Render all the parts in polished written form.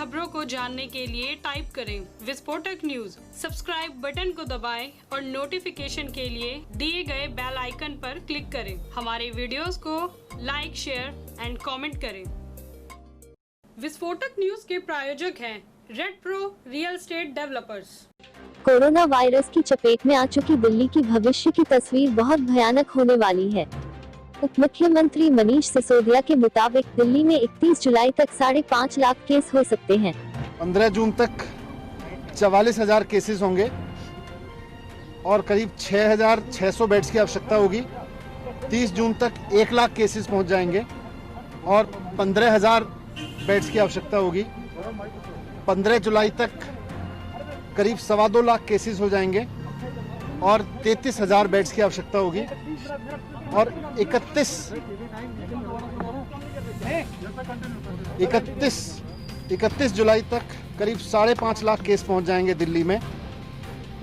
खबरों को जानने के लिए टाइप करें विस्फोटक न्यूज। सब्सक्राइब बटन को दबाएं और नोटिफिकेशन के लिए दिए गए बेल आइकन पर क्लिक करें। हमारे वीडियोस को लाइक, शेयर एंड कमेंट करें। विस्फोटक न्यूज के प्रायोजक हैं red pro real estate developers. Corona virus की चपेट में आ चुकी दिल्ली की भविष्य की तस्वीर बहुत भयानक होने वाली है। उप मुख्यमंत्री मनीष सिसोदिया के मुताबिक दिल्ली में 31 जुलाई तक 5.5 लाख केस हो सकते हैं। 15 जून तक 44,000 केसेस होंगे और करीब 6,600 बेड्स की आवश्यकता होगी। 30 जून तक 1 लाख केसेस पहुंच जाएंगे और 15,000 बेड्स की आवश्यकता होगी। 15 जुलाई तक करीब 2.25 लाख केसेस हो जाएंगे और 33,000 बेड्स की आवश्यकता होगी और 31 जुलाई तक करीब 5.5 लाख केस पहुंच जाएंगे दिल्ली में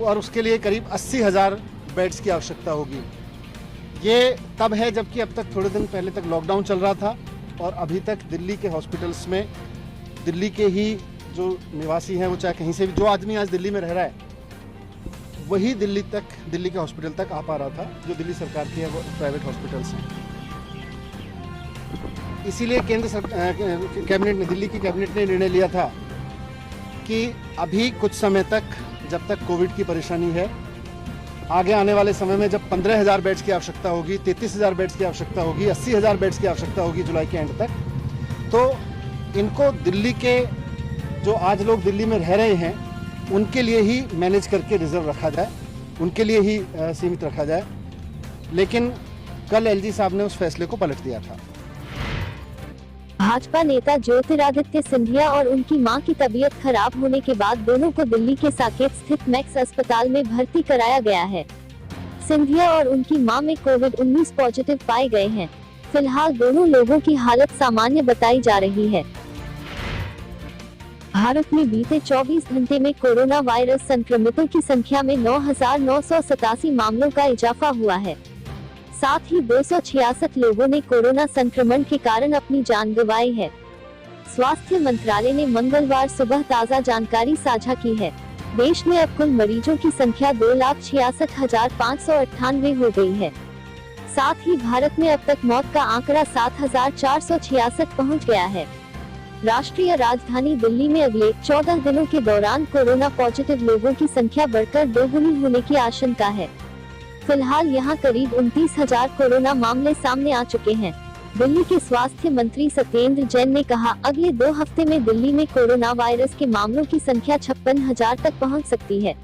और उसके लिए करीब 80,000 बेड्स की आवश्यकता होगी। ये तब है जबकि अब तक थोड़े दिन पहले तक लॉकडाउन चल रहा था और अभी तक दिल्ली के हॉस्पिटल्स में दिल्ली के ही जो निवासी हैं, वो चाहे कहीं से भी, जो आदमी आज दिल्ली में रह रहा है वही दिल्ली के हॉस्पिटल तक आ पा रहा था। जो दिल्ली सरकार के वो प्राइवेट हॉस्पिटल्स हैं। इसीलिए दिल्ली की कैबिनेट ने निर्णय लिया था कि अभी कुछ समय तक, जब तक कोविड की परेशानी है, आगे आने वाले समय में जब 15,000 बेड्स की आवश्यकता होगी, 33,000 बेड्स की आवश्यकता होगी, 80,000 बेड्स की आवश्यकता होगी जुलाई के एंड तक, तो इनको दिल्ली के जो आज लोग दिल्ली में रह रहे हैं उनके लिए ही मैनेज करके रिजर्व रखा जाए, उनके लिए ही सीमित रखा जाए। लेकिन कल एलजी साहब ने उस फैसले को पलट दिया था। भाजपा नेता ज्योतिरादित्य सिंधिया और उनकी मां की तबीयत खराब होने के बाद दोनों को दिल्ली के साकेत स्थित मैक्स अस्पताल में भर्ती कराया गया है। सिंधिया और उनकी मां में कोविड-19 पॉजिटिव पाए गए हैं। फिलहाल दोनों लोगों की हालत सामान्य बताई जा रही है। भारत में बीते 24 घंटे में कोरोना वायरस संक्रमितों की संख्या में 9,987 मामलों का इजाफा हुआ है। साथ ही 266 लोगों ने कोरोना संक्रमण के कारण अपनी जान गंवाई है। स्वास्थ्य मंत्रालय ने मंगलवार सुबह ताज़ा जानकारी साझा की है। देश में अब कुल मरीजों की संख्या 2,66,598 हो गई है। साथ ही भारत में अब तक मौत का आंकड़ा 7,466 पहुंच गया है। राष्ट्रीय राजधानी दिल्ली में अगले 14 दिनों के दौरान कोरोना पॉजिटिव लोगों की संख्या बढ़कर दोगुनी होने की आशंका है। फिलहाल यहां करीब 29,000 कोरोना मामले सामने आ चुके हैं। दिल्ली के स्वास्थ्य मंत्री सत्येंद्र जैन ने कहा, अगले 2 हफ्ते में दिल्ली में कोरोना वायरस के मामलों की संख्या 56,000 तक पहुंच सकती है।